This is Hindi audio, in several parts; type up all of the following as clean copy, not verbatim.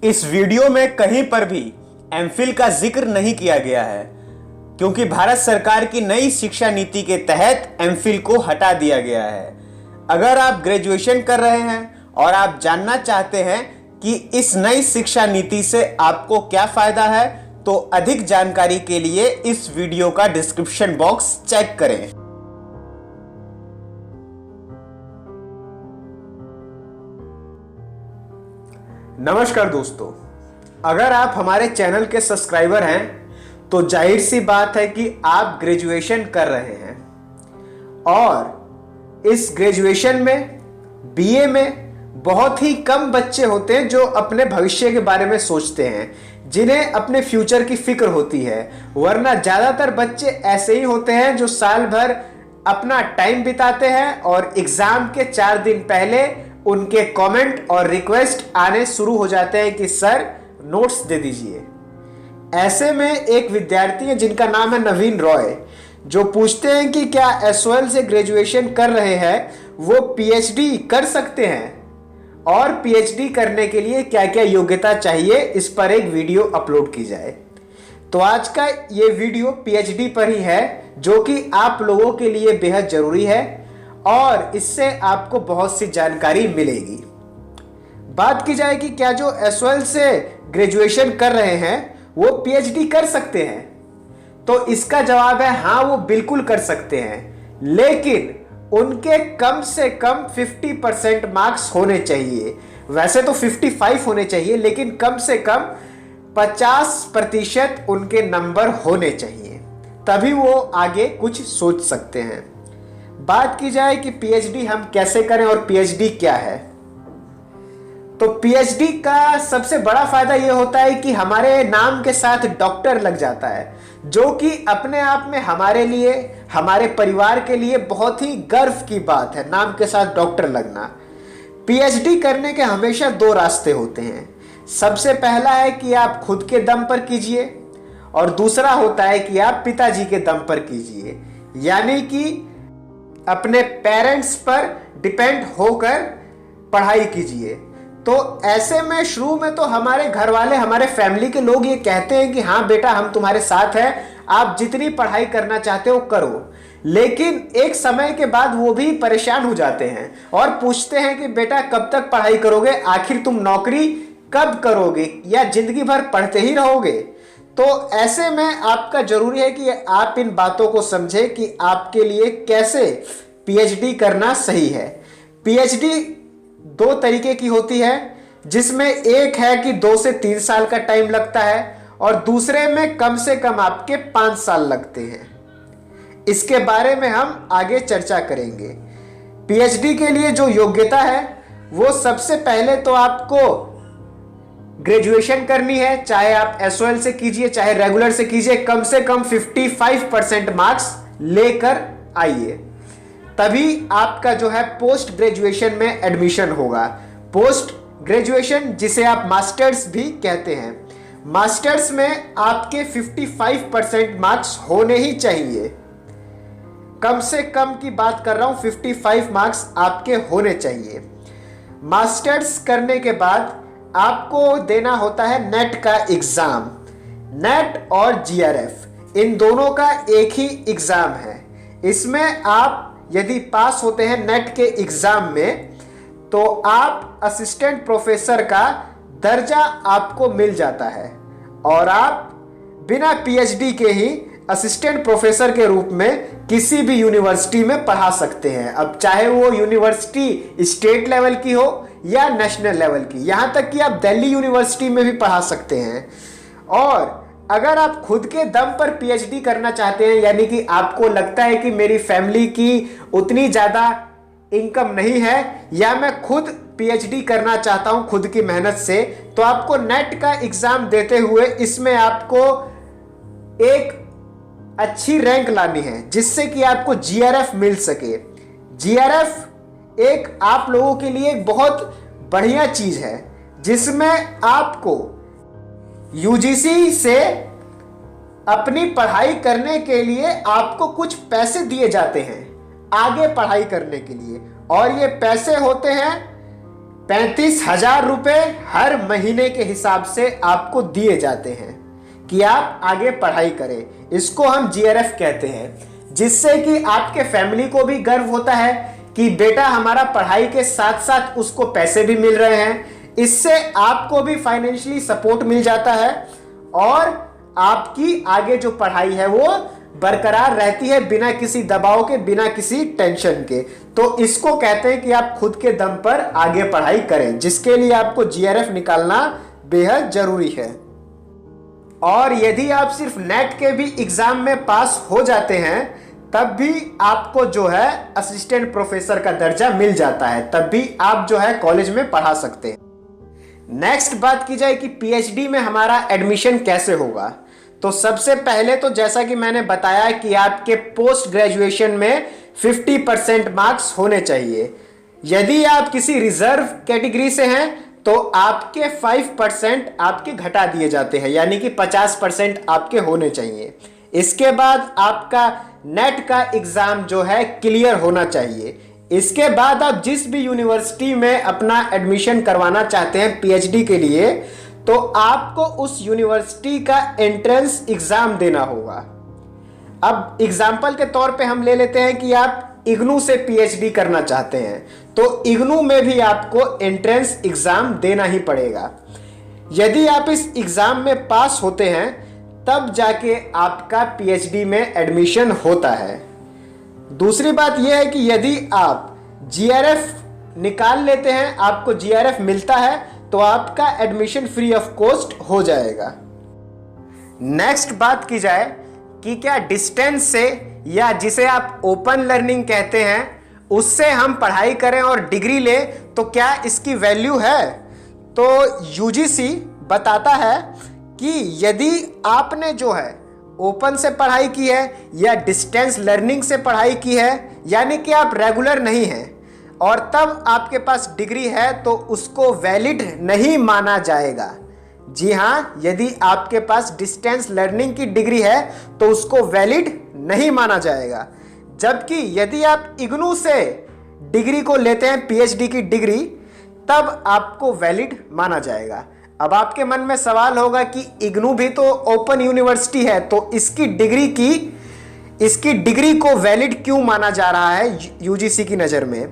इस वीडियो में कहीं पर भी एमफिल का जिक्र नहीं किया गया है क्योंकि भारत सरकार की नई शिक्षा नीति के तहत एमफिल को हटा दिया गया है। अगर आप ग्रेजुएशन कर रहे हैं और आप जानना चाहते हैं कि इस नई शिक्षा नीति से आपको क्या फायदा है, तो अधिक जानकारी के लिए इस वीडियो का डिस्क्रिप्शन बॉक्स चेक करें। नमस्कार दोस्तों, अगर आप हमारे चैनल के सब्सक्राइबर हैं तो जाहिर सी बात है कि आप ग्रेजुएशन कर रहे हैं और इस ग्रेजुएशन में बीए में बहुत ही कम बच्चे होते हैं जो अपने भविष्य के बारे में सोचते हैं, जिन्हें अपने फ्यूचर की फिक्र होती है। वरना ज़्यादातर बच्चे ऐसे ही होते हैं जो साल भर अपना टाइम बिताते हैं और एग्ज़ाम के 4 दिन पहले उनके कमेंट और रिक्वेस्ट आने शुरू हो जाते हैं कि सर नोट्स दे दीजिए। ऐसे में एक विद्यार्थी है जिनका नाम है नवीन रॉय, जो पूछते हैं कि क्या एसओएल से ग्रेजुएशन कर रहे हैं वो पीएचडी कर सकते हैं और पीएचडी करने के लिए क्या क्या योग्यता चाहिए, इस पर एक वीडियो अपलोड की जाए। तो आज का ये वीडियो पीएचडी पर ही है, जो कि आप लोगों के लिए बेहद जरूरी है और इससे आपको बहुत सी जानकारी मिलेगी। बात की जाए कि क्या जो एसओएल से ग्रेजुएशन कर रहे हैं वो पीएचडी कर सकते हैं, तो इसका जवाब है हाँ, वो बिल्कुल कर सकते हैं, लेकिन उनके कम से कम 50% मार्क्स होने चाहिए। वैसे तो 55 होने चाहिए, लेकिन कम से कम 50% उनके नंबर होने चाहिए, तभी वो आगे कुछ सोच सकते हैं। बात की जाए कि पीएचडी हम कैसे करें और पीएचडी क्या है, तो पीएचडी का सबसे बड़ा फायदा यह होता है कि हमारे नाम के साथ डॉक्टर लग जाता है, जो कि अपने आप में हमारे लिए, हमारे परिवार के लिए बहुत ही गर्व की बात है, नाम के साथ डॉक्टर लगना। पीएचडी करने के हमेशा 2 रास्ते होते हैं। सबसे पहला है कि आप खुद के दम पर कीजिए और दूसरा होता है कि आप पिताजी के दम पर कीजिए, यानी कि अपने पेरेंट्स पर डिपेंड होकर पढ़ाई कीजिए। तो ऐसे में शुरू में तो हमारे घर वाले, हमारे फैमिली के लोग ये कहते हैं कि हाँ बेटा, हम तुम्हारे साथ हैं, आप जितनी पढ़ाई करना चाहते हो करो। लेकिन एक समय के बाद वो भी परेशान हो जाते हैं और पूछते हैं कि बेटा कब तक पढ़ाई करोगे, आखिर तुम नौकरी कब करोगे या जिंदगी भर पढ़ते ही रहोगे। तो ऐसे में आपका जरूरी है कि आप इन बातों को समझें कि आपके लिए कैसे पीएचडी करना सही है। पीएचडी 2 तरीके की होती है, जिसमें एक है कि 2 से 3 साल का टाइम लगता है और दूसरे में कम से कम आपके 5 साल लगते हैं। इसके बारे में हम आगे चर्चा करेंगे। पीएचडी के लिए जो योग्यता है वो सबसे पहले तो आपको ग्रेजुएशन करनी है, चाहे आप एसओएल से कीजिए चाहे रेगुलर से कीजिए, कम से कम 55% मार्क्स लेकर आइए, तभी आपका जो है पोस्ट ग्रेजुएशन में एडमिशन होगा। पोस्ट ग्रेजुएशन जिसे आप मास्टर्स भी कहते हैं, मास्टर्स में आपके 55% मार्क्स होने ही चाहिए। कम से कम की बात कर रहा हूं, 55 मार्क्स आपके होने चाहिए। मास्टर्स करने के बाद आपको देना होता है नेट का एग्जाम। नेट और जीआरएफ इन दोनों का एक ही एग्जाम है। इसमें आप यदि पास होते हैं नेट के एग्जाम में, तो आप असिस्टेंट प्रोफेसर का दर्जा आपको मिल जाता है और आप बिना पीएचडी के ही असिस्टेंट प्रोफेसर के रूप में किसी भी यूनिवर्सिटी में पढ़ा सकते हैं। अब चाहे वो यूनिवर्सिटी स्टेट लेवल की हो या नेशनल लेवल की, यहां तक कि आप दिल्ली यूनिवर्सिटी में भी पढ़ा सकते हैं। और अगर आप खुद के दम पर पीएचडी करना चाहते हैं, यानी कि आपको लगता है कि मेरी फैमिली की उतनी ज़्यादा इनकम नहीं है या मैं खुद पीएचडी करना चाहता हूं खुद की मेहनत से, तो आपको नेट का एग्ज़ाम देते हुए इसमें आपको एक अच्छी रैंक लानी है, जिससे कि आपको जीआरएफ मिल सके। जीआरएफ एक आप लोगों के लिए एक बहुत बढ़िया चीज़ है, जिसमें आपको यूजीसी से अपनी पढ़ाई करने के लिए आपको कुछ पैसे दिए जाते हैं आगे पढ़ाई करने के लिए, और ये पैसे होते हैं 35,000 रुपये हर महीने के हिसाब से आपको दिए जाते हैं कि आप आगे पढ़ाई करें। इसको हम जीआरएफ कहते हैं, जिससे कि आपके फैमिली को भी गर्व होता है कि बेटा हमारा पढ़ाई के साथ साथ उसको पैसे भी मिल रहे हैं। इससे आपको भी फाइनेंशियली सपोर्ट मिल जाता है और आपकी आगे जो पढ़ाई है वो बरकरार रहती है, बिना किसी दबाव के, बिना किसी टेंशन के। तो इसको कहते हैं कि आप खुद के दम पर आगे पढ़ाई करें, जिसके लिए आपको जीआरएफ निकालना बेहद जरूरी है। और यदि आप सिर्फ नेट के भी एग्जाम में पास हो जाते हैं तब भी आपको जो है असिस्टेंट प्रोफेसर का दर्जा मिल जाता है, तब भी आप जो है कॉलेज में पढ़ा सकते हैं। नेक्स्ट बात की जाए कि पीएचडी में हमारा एडमिशन कैसे होगा, तो सबसे पहले तो जैसा कि मैंने बताया कि आपके पोस्ट ग्रेजुएशन में 50% मार्क्स होने चाहिए। यदि आप किसी रिजर्व कैटेगरी से हैं तो आपके 5% आपके घटा दिए जाते हैं, यानी कि 50% आपके होने चाहिए। इसके बाद आपका नेट का एग्जाम जो है क्लियर होना चाहिए। इसके बाद आप जिस भी यूनिवर्सिटी में अपना एडमिशन करवाना चाहते हैं पीएचडी के लिए, तो आपको उस यूनिवर्सिटी का एंट्रेंस एग्जाम देना होगा। अब एग्जाम्पल के तौर पे हम ले लेते हैं कि आप इग्नू से पीएचडी करना चाहते हैं, तो इग्नू में भी आपको एंट्रेंस एग्जाम देना ही पड़ेगा। यदि आप इस एग्जाम में पास होते हैं तब जाके आपका पीएचडी में एडमिशन होता है। दूसरी बात यह है कि यदि आप जीआरएफ निकाल लेते हैं, आपको जीआरएफ मिलता है, तो आपका एडमिशन फ्री ऑफ कॉस्ट हो जाएगा। नेक्स्ट बात की जाए कि क्या डिस्टेंस से या जिसे आप ओपन लर्निंग कहते हैं उससे हम पढ़ाई करें और डिग्री लें तो क्या इसकी वैल्यू है। तो यूजीसी बताता है कि यदि आपने जो है ओपन से पढ़ाई की है या डिस्टेंस लर्निंग से पढ़ाई की है, यानी कि आप रेगुलर नहीं हैं और तब आपके पास डिग्री है, तो उसको वैलिड नहीं माना जाएगा। जी हाँ, यदि आपके पास डिस्टेंस लर्निंग की डिग्री है तो उसको वैलिड नहीं माना जाएगा। जबकि यदि आप इग्नू से डिग्री को लेते हैं, पीएचडी की डिग्री, तब आपको वैलिड माना जाएगा। अब आपके मन में सवाल होगा कि इग्नू भी तो ओपन यूनिवर्सिटी है, तो इसकी डिग्री को वैलिड क्यों माना जा रहा है यूजीसी की नज़र में।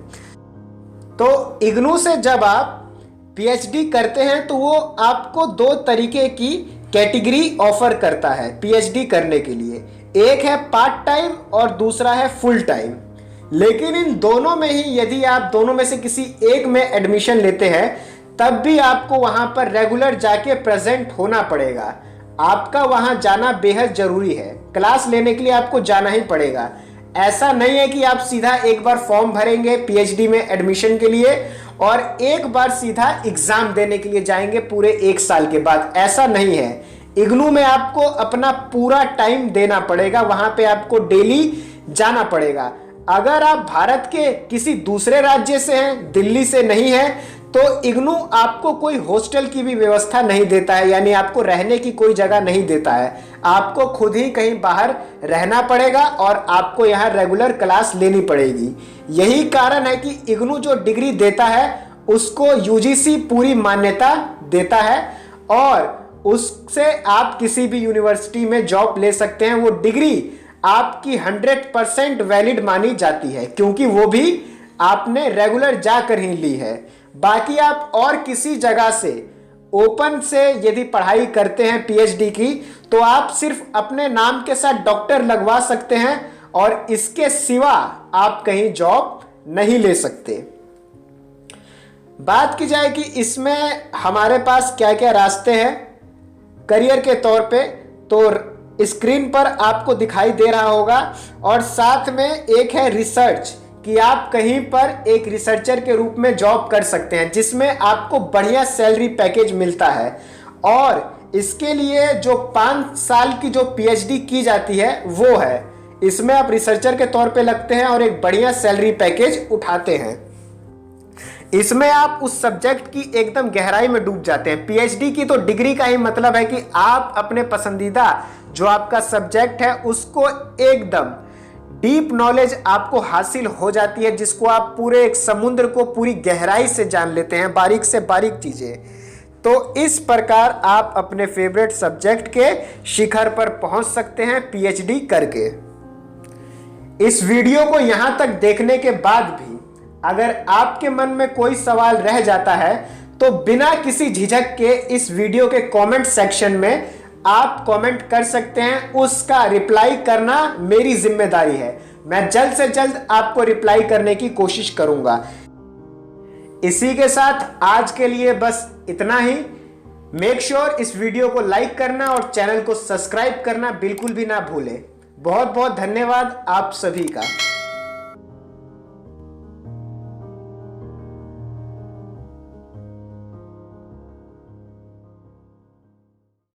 तो इग्नू से जब आप पीएचडी करते हैं तो वो आपको 2 तरीके की कैटेगरी ऑफर करता है पीएचडी करने के लिए। एक है पार्ट टाइम और दूसरा है फुल टाइम। लेकिन इन दोनों में ही यदि आप दोनों में से किसी एक में एडमिशन लेते हैं तब भी आपको वहां पर रेगुलर जाके प्रेजेंट होना पड़ेगा। आपका वहां जाना बेहद जरूरी है, क्लास लेने के लिए आपको जाना ही पड़ेगा। ऐसा नहीं है कि आप सीधा एक बार फॉर्म भरेंगे पीएचडी में एडमिशन के लिए और एक बार सीधा एग्जाम देने के लिए जाएंगे पूरे 1 साल के बाद। ऐसा नहीं है। इग्नू में आपको अपना पूरा टाइम देना पड़ेगा, वहां पे आपको डेली जाना पड़ेगा। अगर आप भारत के किसी दूसरे राज्य से हैं, दिल्ली से नहीं है, तो इग्नू आपको कोई हॉस्टल की भी व्यवस्था नहीं देता है, यानी आपको रहने की कोई जगह नहीं देता है। आपको खुद ही कहीं बाहर रहना पड़ेगा और आपको यहाँ रेगुलर क्लास लेनी पड़ेगी। यही कारण है कि इग्नू जो डिग्री देता है उसको यूजीसी पूरी मान्यता देता है और उससे आप किसी भी यूनिवर्सिटी में जॉब ले सकते हैं। वो डिग्री आपकी 100% वैलिड मानी जाती है, क्योंकि वो भी आपने रेगुलर जाकर ही ली है। बाकी आप और किसी जगह से ओपन से यदि पढ़ाई करते हैं पीएचडी की, तो आप सिर्फ अपने नाम के साथ डॉक्टर लगवा सकते हैं और इसके सिवा आप कहीं जॉब नहीं ले सकते। बात की जाए कि इसमें हमारे पास क्या क्या रास्ते हैं करियर के तौर पे, तो स्क्रीन पर आपको दिखाई दे रहा होगा। और साथ में एक है रिसर्च, कि आप कहीं पर एक रिसर्चर के रूप में जॉब कर सकते हैं, जिसमें आपको बढ़िया सैलरी पैकेज मिलता है। और इसके लिए जो 5 साल की जो पीएचडी की जाती है वो है, इसमें आप रिसर्चर के तौर पे लगते हैं और एक बढ़िया सैलरी पैकेज उठाते हैं। इसमें आप उस सब्जेक्ट की एकदम गहराई में डूब जाते हैं। पीएचडी की तो डिग्री का ही मतलब है कि आप अपने पसंदीदा जो आपका सब्जेक्ट है उसको एकदम डीप नॉलेज आपको हासिल हो जाती है, जिसको आप पूरे एक समुद्र को पूरी गहराई से जान लेते हैं, बारीक से बारीक चीजें। तो इस प्रकार आप अपने फेवरेट सब्जेक्ट के शिखर पर पहुंच सकते हैं पीएचडी करके। इस वीडियो को यहां तक देखने के बाद भी अगर आपके मन में कोई सवाल रह जाता है तो बिना किसी झिझक के इस वीडियो के कमेंट सेक्शन में आप कमेंट कर सकते हैं। उसका रिप्लाई करना मेरी जिम्मेदारी है। मैं जल्द से जल्द आपको रिप्लाई करने की कोशिश करूंगा। इसी के साथ आज के लिए बस इतना ही। मेक श्योर इस वीडियो को लाइक करना और चैनल को सब्सक्राइब करना बिल्कुल भी ना भूलें। बहुत बहुत धन्यवाद आप सभी का।